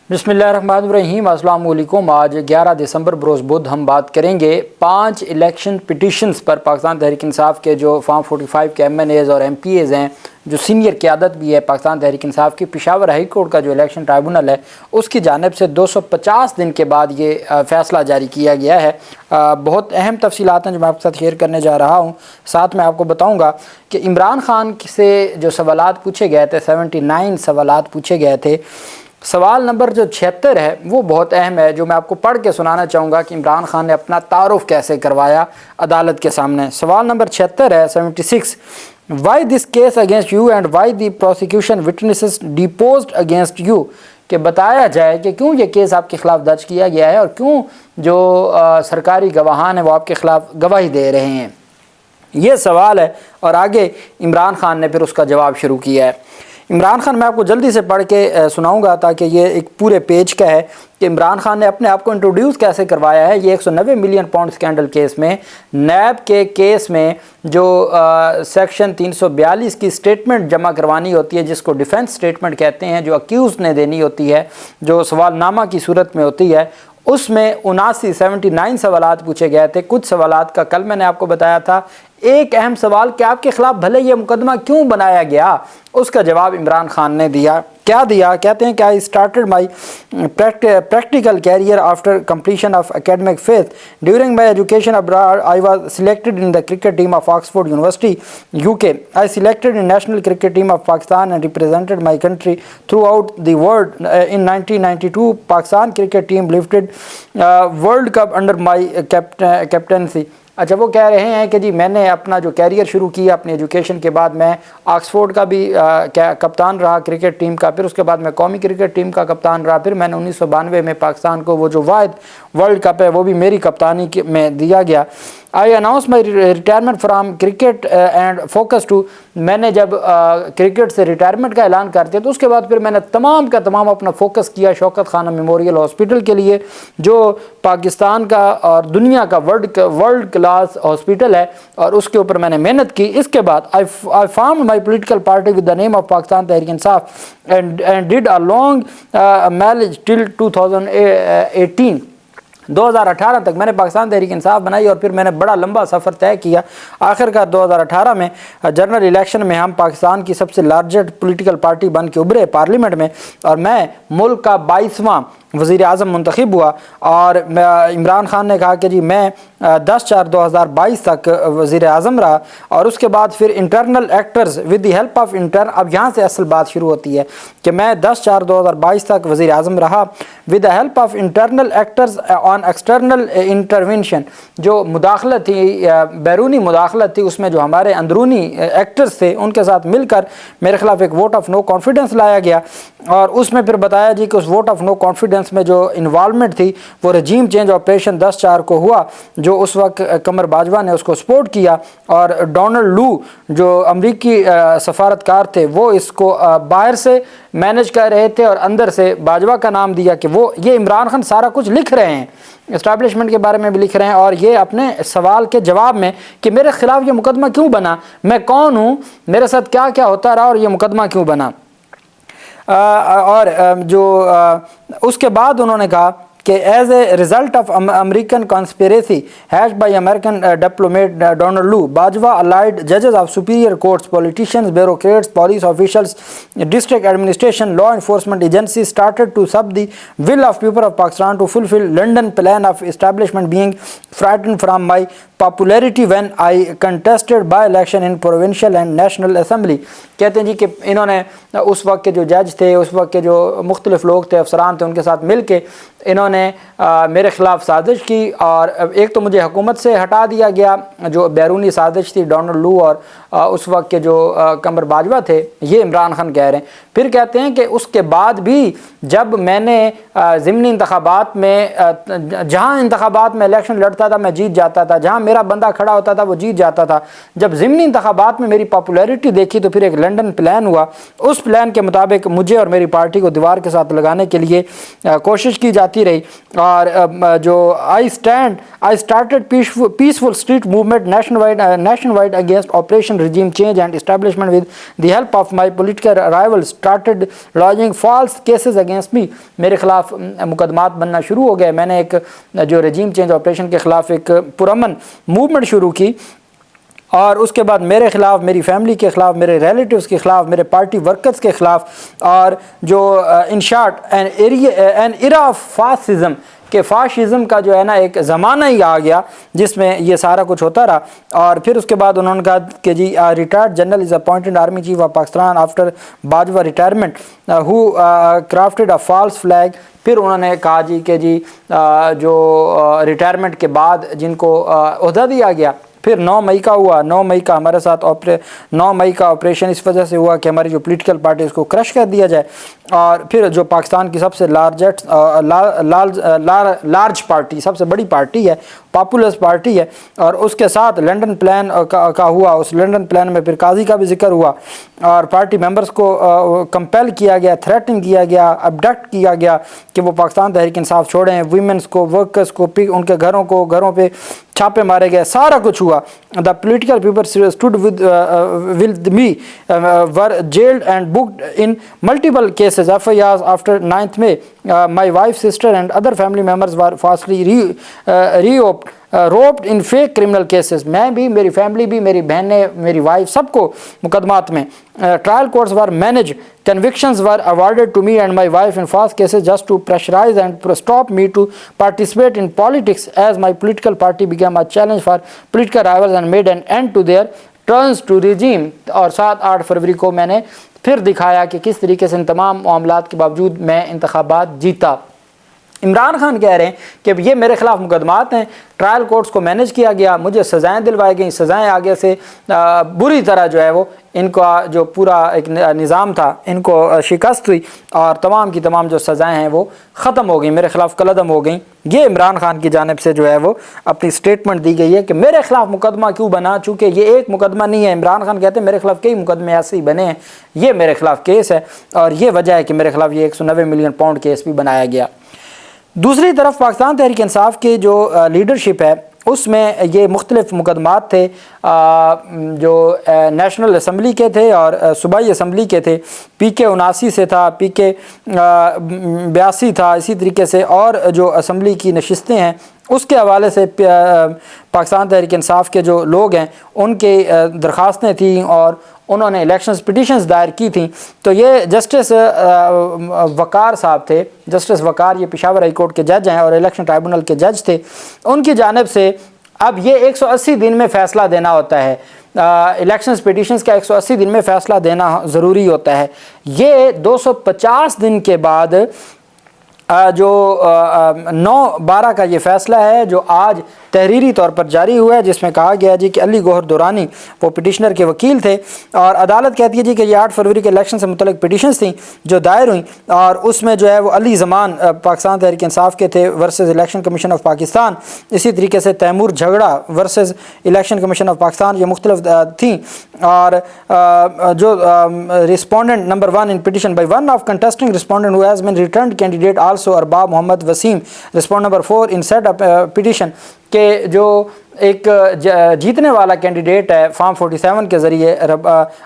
بسم اللہ الرحمن الرحیم۔ السلام علیکم۔ آج 11 دسمبر بروز بدھ ہم بات کریں گے 5 الیکشن پٹیشنز پر پاکستان تحریک انصاف کے جو فارم 45 کے ایم این ایز اور ایم پی ایز ہیں، جو سینئر قیادت بھی ہے پاکستان تحریک انصاف کی۔ پشاور ہائی کورٹ کا جو الیکشن ٹرائبونل ہے اس کی جانب سے 250 دن کے بعد یہ فیصلہ جاری کیا گیا ہے۔ بہت اہم تفصیلات ہیں جو میں آپ کے ساتھ شیئر کرنے جا رہا ہوں۔ ساتھ میں آپ کو بتاؤں گا کہ عمران خان سے جو سوالات پوچھے گئے تھے، 79 سوالات پوچھے گئے تھے۔ سوال نمبر جو 76 ہے وہ بہت اہم ہے، جو میں آپ کو پڑھ کے سنانا چاہوں گا کہ عمران خان نے اپنا تعارف کیسے کروایا عدالت کے سامنے۔ سوال نمبر 76 ہے 76، why this case against you and why the prosecution witnesses deposed against you, کہ بتایا جائے کہ کیوں یہ کیس آپ کے خلاف درج کیا گیا ہے اور کیوں جو سرکاری گواہان ہیں وہ آپ کے خلاف گواہی دے رہے ہیں۔ یہ سوال ہے اور آگے عمران خان نے پھر اس کا جواب شروع کیا ہے۔ عمران خان، میں آپ کو جلدی سے پڑھ کے سناؤں گا تاکہ یہ ایک پورے پیج کا ہے کہ عمران خان نے اپنے آپ کو انٹروڈیوس کیسے کروایا ہے۔ یہ 190 ملین پاؤنڈ اسکینڈل کیس میں، نیب کے کیس میں جو سیکشن 342 کی سٹیٹمنٹ جمع کروانی ہوتی ہے، جس کو ڈیفنس سٹیٹمنٹ کہتے ہیں، جو اکیوز نے دینی ہوتی ہے، جو سوال نامہ کی صورت میں ہوتی ہے، اس میں 79 سوالات پوچھے گئے تھے۔ کچھ سوالات کا کل میں نے آپ کو بتایا تھا۔ ایک اہم سوال کہ آپ کے خلاف بھلے یہ مقدمہ کیوں بنایا گیا، اس کا جواب عمران خان نے دیا۔ کیا دیا؟ کہتے ہیں کہ I started my practical career after completion of academic faith during my education abroad I was selected in the cricket team of Oxford University U K I selected in national cricket team of Pakistan and represented my country throughout the world in 1992 Pakistan cricket team lifted World Cup under my captaincy. اچھا، وہ کہہ رہے ہیں کہ جی میں نے اپنا جو کیریئر شروع کیا اپنی ایجوکیشن کے بعد، میں آکسفورڈ کا بھی کپتان رہا کرکٹ ٹیم کا، پھر اس کے بعد میں قومی کرکٹ ٹیم کا کپتان رہا، پھر میں نے 1992 میں پاکستان کو وہ جو واحد ورلڈ کپ ہے وہ بھی میری کپتانی میں دیا گیا۔ I announce my retirement from cricket and focus to, میں نے جب کرکٹ سے ریٹائرمنٹ کا اعلان کرتے تو اس کے بعد پھر میں نے تمام کا تمام اپنا فوکس کیا شوکت خانہ میموریل ہاسپٹل کے لیے، جو پاکستان کا اور دنیا کا ورلڈ کلاس ہاسپٹل ہے، اور اس کے اوپر میں نے محنت کی۔ اس کے بعد I formed my political party with the name of Pakistan Tehreek Insaf and did a long mileage till 2018 2018 تک میں نے پاکستان تحریک انصاف بنائی، اور پھر میں نے بڑا لمبا سفر طے کیا۔ آخر کار 2018 میں جنرل الیکشن میں ہم پاکستان کی سب سے لارجسٹ پولیٹیکل پارٹی بن کے ابھرے پارلیمنٹ میں، اور میں ملک کا 22واں وزیر اعظم منتخب ہوا۔ اور عمران خان نے کہا کہ جی میں 10/4/2022 تک وزیر اعظم رہا، اور اس کے بعد پھر internal actors with the help of اب یہاں سے اصل بات شروع ہوتی ہے کہ میں 10/4/2022 تک وزیر اعظم رہا with the help of internal actors on external intervention, جو مداخلت تھی، بیرونی مداخلت تھی، اس میں جو ہمارے اندرونی ایکٹرز تھے ان کے ساتھ مل کر میرے خلاف ایک ووٹ آف نو کانفیڈنس لایا گیا، اور اس میں پھر بتایا جی کہ اس ووٹ آف نو کانفیڈنس میں جو انوالومنٹ تھی وہ رجیم چینج آپریشن 10/4 کو ہوا، جو اس وقت قمر باجوہ نے اس کو سپورٹ کیا، اور ڈونلڈ لو جو امریکی سفارتکار تھے وہ اس کو باہر سے مینج کر رہے تھے اور اندر سے باجوہ کا نام دیا کہ وہ یہ عمران خان سارا کچھ لکھ رہے ہیں، اسٹیبلشمنٹ کے بارے میں بھی لکھ رہے ہیں، اور یہ اپنے سوال کے جواب میں کہ میرے خلاف یہ مقدمہ کیوں بنا، میں کون ہوں، میرے ساتھ کیا کیا ہوتا رہا اور یہ مقدمہ کیوں بنا۔ اور جو اس کے بعد انہوں نے کہا کہ as a result of American conspiracy hatched by American diplomat Donald Lu Bajwa allied ججز of superior courts politicians bureaucrats police officials district administration law enforcement agencies started to sub the will of people of Pakistan to fulfill London plan of establishment being frightened from my popularity when I contested by election in provincial and national assembly۔ کہتے ہیں جی کہ انہوں نے اس وقت کے جو جج تھے، اس وقت کے جو مختلف لوگ تھے، افسران تھے، ان کے ساتھ مل کے انہوں نے میرے خلاف سازش کی، اور ایک تو مجھے حکومت سے ہٹا دیا گیا، جو بیرونی سازش تھی ڈونلڈ لو اور اس وقت کے جو قمر باجوہ تھے، یہ عمران خان کہہ رہے ہیں۔ پھر کہتے ہیں کہ اس کے بعد بھی جب میں نے ضمنی انتخابات میں جہاں انتخابات میں الیکشن لڑتا تھا میں جیت جاتا تھا، جہاں میرا بندہ کھڑا ہوتا تھا وہ جیت جاتا تھا، جب ضمنی انتخابات میں میری پاپولیرٹی دیکھی تو پھر ایک لنڈن پلان ہوا، اس پلان کے مطابق مجھے اور میری پارٹی کو دیوار کے ساتھ لگانے کے لیے کوشش کی جاتی رہی، اور جو I started peaceful street movement nationwide against operation regime change and establishment with the help of my political rivals started launching false cases against me, میرے خلاف مقدمات بننا شروع ہو گئے. میں نے ایک جو رجیم چینج آپریشن کے خلاف ایک پرامن موومنٹ شروع کی، اور اس کے بعد میرے خلاف، میری فیملی کے خلاف، میرے ریلیٹیوز کے خلاف، میرے پارٹی ورکرز کے خلاف، اور جو in short an era of fascism کہ فاشزم کا جو ہے نا ایک زمانہ ہی آ گیا جس میں یہ سارا کچھ ہوتا رہا. اور پھر اس کے بعد انہوں نے کہا کہ جی retired general is appointed army chief of Pakistan after Bajwa retirement who crafted a false flag. پھر انہوں نے کہا جی کہ جی جو ریٹائرمنٹ کے بعد جن کو عہدہ دیا گیا، پھر 9 مئی کا ہوا. 9 مئی کا ہمارے ساتھ 9 مئی کا آپریشن اس وجہ سے ہوا کہ ہماری جو پولیٹیکل پارٹی اس کو کرش کر دیا جائے. اور پھر جو پاکستان کی سب سے لارج پارٹی، سب سے بڑی پارٹی ہے، پاپولرس پارٹی ہے، اور اس کے ساتھ لنڈن پلان کا ہوا. اس لنڈن پلان میں پھر قاضی کا بھی ذکر ہوا، اور پارٹی ممبرز کو کمپیل کیا گیا، تھریٹن کیا گیا، ابڈکٹ کیا گیا کہ وہ پاکستان تحریک انصاف چھوڑیں. ویمنس کو، ورکرز کو، ان کے گھروں پہ چھاپے مارے گئے، سارا کچھ ہوا. The political people stood with me were jailed and booked in multiple cases, FIRs after 9th May. My wife, sister and other family members were falsely roped in fake criminal cases. میں بھی، میری family بھی، میری بہنیں، میری wife, سب کو مقدمات میں. Trial courts were managed. Convictions were awarded to me and my wife in false cases just to pressurize and stop me to participate in politics, as my political party became a challenge for political rivals and made an end to their turns to regime. اور 7-8 فروری کو میں نے پھر دکھایا کہ کس طریقے سے ان تمام معاملات کے باوجود میں انتخابات جیتا. عمران خان کہہ رہے ہیں کہ یہ میرے خلاف مقدمات ہیں، ٹرائل کورٹس کو مینیج کیا گیا، مجھے سزائیں دلوائی گئیں، سزائیں آگے سے بری طرح جو ہے وہ ان کا جو پورا ایک نظام تھا ان کو شکست ہوئی، اور تمام کی تمام جو سزائیں ہیں وہ ختم ہو گئیں، میرے خلاف قلعدم ہو گئیں. یہ عمران خان کی جانب سے جو ہے وہ اپنی سٹیٹمنٹ دی گئی ہے کہ میرے خلاف مقدمہ کیوں بنا، چونکہ یہ ایک مقدمہ نہیں ہے. عمران خان کہتے ہیں میرے خلاف کئی مقدمے ایسے ہی بنے ہیں، یہ میرے خلاف کیس ہے، اور یہ وجہ ہے کہ میرے خلاف یہ 190 ملین پاؤنڈ کیس بھی بنایا گیا. دوسری طرف پاکستان تحریک انصاف کی جو لیڈرشپ ہے اس میں یہ مختلف مقدمات تھے جو نیشنل اسمبلی کے تھے اور صوبائی اسمبلی کے تھے. PK 79 سے تھا، PK 82 تھا، اسی طریقے سے اور جو اسمبلی کی نشستیں ہیں اس کے حوالے سے پاکستان تحریک انصاف کے جو لوگ ہیں ان کے درخواستیں تھیں اور انہوں نے الیکشنز پٹیشنز دائر کی تھیں. تو یہ جسٹس وقار صاحب تھے، جسٹس وقار یہ پشاور ہائی کورٹ کے جج ہیں اور الیکشن ٹرائبونل کے جج تھے. ان کی جانب سے اب یہ 180 دن میں فیصلہ دینا ہوتا ہے، الیکشنز پٹیشنز کا 180 دن میں فیصلہ دینا ضروری ہوتا ہے. یہ 250 دن کے بعد جو 9/12 کا یہ فیصلہ ہے جو آج تحریری طور پر جاری ہوا ہے، جس میں کہا گیا جی کہ علی گوہر دورانی وہ پٹیشنر کے وکیل تھے، اور عدالت کہتی ہے جی کہ یہ 8 فروری کے الیکشن سے متعلق پٹیشنز تھیں جو دائر ہوئیں، اور اس میں جو ہے وہ علی زمان پاکستان تحریک انصاف کے تھے versus Election Commission of Pakistan, اسی طریقے سے Taimur Jhagra versus Election Commission of Pakistan, یہ مختلف تھیں. اور جو respondent number 1 in petition by one of contesting respondent who has been returned candidate also Arbab Muhammad Waseem respond number 4 in seat petition کہ جو ایک جیتنے والا کینڈیڈیٹ ہے فارم 47 کے ذریعے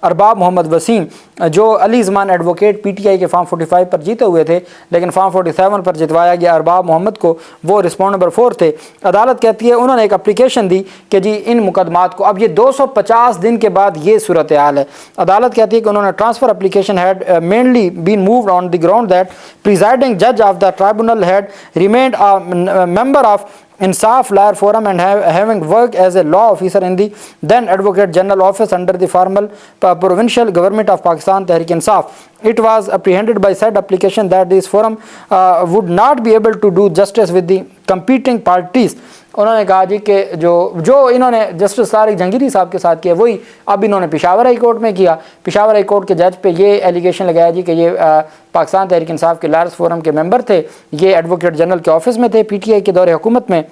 ارباب محمد وسیم، جو علی زمان ایڈوکیٹ PTI کے فارم 45 پر جیتے ہوئے تھے لیکن فارم 47 پر جتوایا گیا ارباب محمد کو، وہ رسپونڈ نمبر 4 تھے. عدالت کہتی ہے انہوں نے ایک اپلیکیشن دی کہ جی ان مقدمات کو، اب یہ 250 دن کے بعد یہ صورتحال ہے. عدالت کہتی ہے کہ انہوں نے transfer application had mainly been moved on the ground that presiding جج of the tribunal had remained member of Insaf Lawyer Forum and having worked as a law officer in the then Advocate General Office under the formal provincial government of Pakistan Tehreek Insaf. It was apprehended by said application that this forum would not be able to do justice with the competing parties. انہوں نے کہا جی کہ جو انہوں نے justice Tariq Jahangiri صاحب کے ساتھ کیا وہی اب انہوں نے پشاور ہائی کورٹ میں کیا. پشاور ہائی کورٹ کے جج پہ یہ ایلیگیشن لگایا جی کہ یہ پاکستان تحریک انصاف کے لارس فورم کے ممبر تھے، یہ ایڈوکیٹ جنرل کے آفس میں تھے PTI کے دور حکومت میں.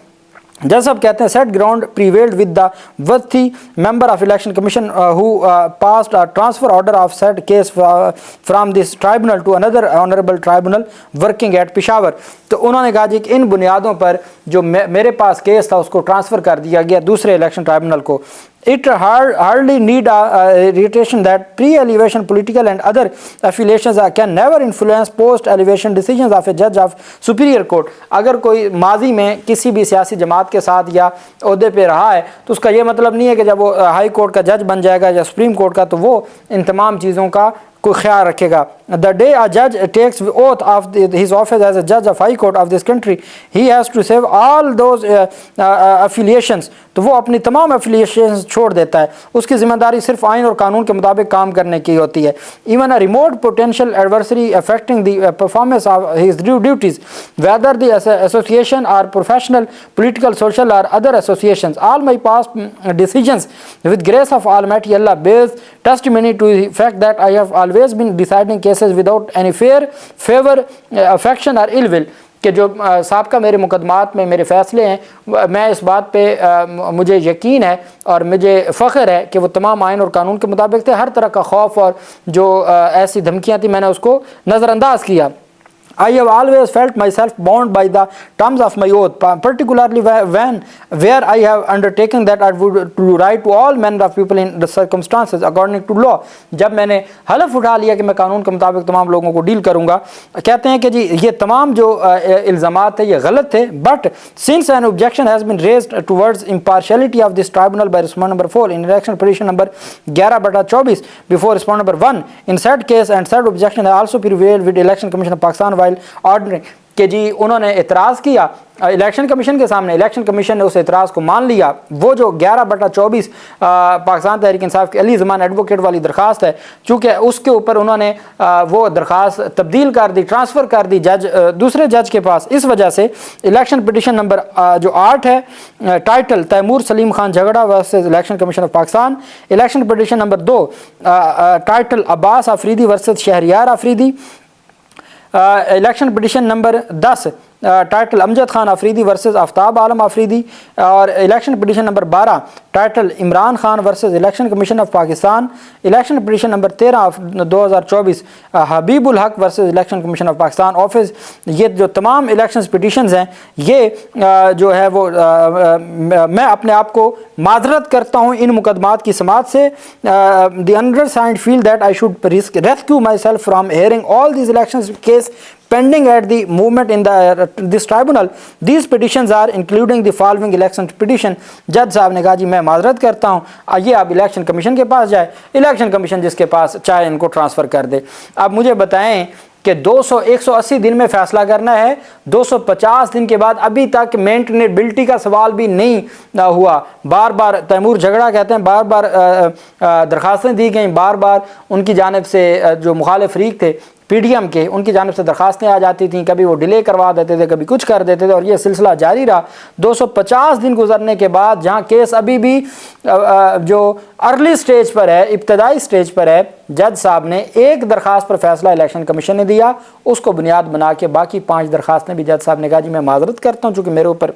جج صاحب کہتے ہیں set ground prevailed with the worthy member of election commission who passed a transfer order of said case from this tribunal to another honorable tribunal working at Peshawar. تو انہوں نے کہا جی کہ ان بنیادوں پر جو میرے پاس کیس تھا اس کو ٹرانسفر کر دیا گیا دوسرے الیکشن ٹرائبونل کو. It hardly need reiteration that pre-elevation political and other affiliations can never influence post-elevation decisions of a judge of superior court. اگر کوئی ماضی میں کسی بھی سیاسی جماعت کے ساتھ یا عہدے پہ رہا ہے تو اس کا یہ مطلب نہیں ہے کہ جب وہ ہائی کورٹ کا جج بن جائے گا یا سپریم کورٹ کا تو وہ ان تمام چیزوں کا کوئی خیال رکھے گا. The day a judge takes oath of his office as a judge of high court of this country, he has to save all those affiliations. تو وہ اپنی تمام affiliations چھوڑ دیتا ہے. اس کی ذمہ داری صرف آئین اور قانون کے مطابق کام کرنے کی ہوتی ہے. Even a remote potential adversary affecting the performance of his duties, whether the association or professional, political, social or other associations, all my past decisions with grace of Almighty Allah bears testimony to the fact that I have always been deciding cases without any fear, favor, affection or ill will. کہ جو سابقہ میرے مقدمات میں میرے فیصلے ہیں میں اس بات پہ مجھے یقین ہے اور مجھے فخر ہے کہ وہ تمام آئین اور قانون کے مطابق تھے. ہر طرح کا خوف اور جو ایسی دھمکیاں تھیں میں نے اس کو نظر انداز کیا. I have always felt myself bound by the terms of my oath, particularly where I have undertaken that I would to write to all manner of people in the circumstances according to law. جب میں نے حلف اٹھا لیا کہ میں قانون کے مطابق تمام لوگوں کو ڈیل کروں گا. کہتے ہیں کہ جی یہ تمام جو الزامات تھے یہ غلط تھے, but since an objection has been raised towards impartiality of this tribunal by respondent number 4 in election petition number 11/24 before respondent number 1 in said case, and said objection has also prevailed with Election Commission of Pakistan ordering کہ جی انہوں نے اعتراض کیا election commission کے سامنے. Election commission نے اس اعتراض کو مان لیا. وہ جو 11/24 پاکستان تحریک انصاف کے علی زمان ایڈوکیٹ والی درخواست ہے, چونکہ اس کے اوپر انہوں نے وہ درخواست تبدیل کر دی, ٹرانسفر کر دی دوسرے جج کے پاس. اس وجہ سے الیکشن پٹیشن نمبر جو 8 ہے title Timur Saleem Khan Jhagra versus Election Commission of Pakistan, election petition number 2 title Abbas Afridi versus Shehryar Afridi, election petition number 10 title Amjad Khan Afridi versus Aftab Alam Afridi, اور election petition number 12 title Imran Khan versus Election Commission of Pakistan, election petition number 13 2024 Habib ul-Haq versus Election Commission of Pakistan office. یہ جو تمام elections petitions ہیں یہ جو ہے وہ میں اپنے آپ کو معذرت کرتا ہوں ان مقدمات کی سماعت سے. The undersigned feel that I should rescue myself from hearing all these elections case pending at the movement in this tribunal. These petitions are including the following election petition. جج صاحب نے کہا جی میں معذرت کرتا ہوں, آئیے آپ الیکشن کمیشن کے پاس جائے, الیکشن کمیشن جس کے پاس چاہے ان کو ٹرانسفر کر دے. اب مجھے بتائیں کہ 180 دن میں فیصلہ کرنا ہے, 250 دن کے بعد ابھی تک مینٹینیبلٹی کا سوال بھی نہیں ہوا. بار بار تیمور جھگڑا کہتے ہیں, بار بار درخواستیں دی گئیں, بار بار ان کی جانب سے جو مخالف فریق تھے پی ڈی ایم کے ان کی جانب سے درخواستیں آ جاتی تھیں, کبھی وہ ڈیلے کروا دیتے تھے, کبھی کچھ کر دیتے تھے, اور یہ سلسلہ جاری رہا. 250 دن گزرنے کے بعد جہاں کیس ابھی بھی جو ارلی سٹیج پر ہے, ابتدائی سٹیج پر ہے, جج صاحب نے ایک درخواست پر فیصلہ الیکشن کمیشن نے دیا, اس کو بنیاد بنا کے باقی 5 درخواستیں بھی جج صاحب نے کہا جی میں معذرت کرتا ہوں چونکہ میرے اوپر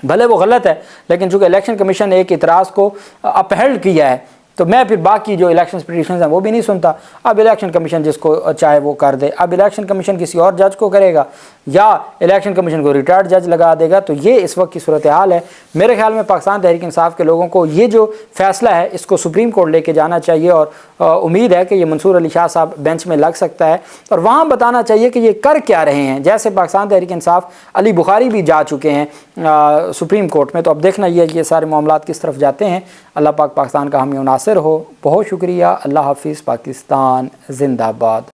بھلے وہ غلط ہے لیکن چونکہ الیکشن کمیشن نے ایک اعتراض کو اپہیلڈ کیا ہے تو میں پھر باقی جو الیکشن پٹیشنز ہیں وہ بھی نہیں سنتا. اب الیکشن کمیشن جس کو چاہے وہ کر دے. اب الیکشن کمیشن کسی اور جج کو کرے گا یا الیکشن کمیشن کو ریٹائرڈ جج لگا دے گا, تو یہ اس وقت کی صورتحال ہے. میرے خیال میں پاکستان تحریک انصاف کے لوگوں کو یہ جو فیصلہ ہے اس کو سپریم کورٹ لے کے جانا چاہیے, اور امید ہے کہ یہ منصور علی شاہ صاحب بینچ میں لگ سکتا ہے اور وہاں بتانا چاہیے کہ یہ کر کیا رہے ہیں. جیسے پاکستان تحریک انصاف علی بخاری بھی جا چکے ہیں سپریم کورٹ میں, تو اب دیکھنا یہ کہ یہ سارے معاملات کس طرف جاتے ہیں. اللہ پاک پاکستان کا حامی و ناصر ہو. بہت شکریہ. اللہ حافظ. پاکستان زندہ باد.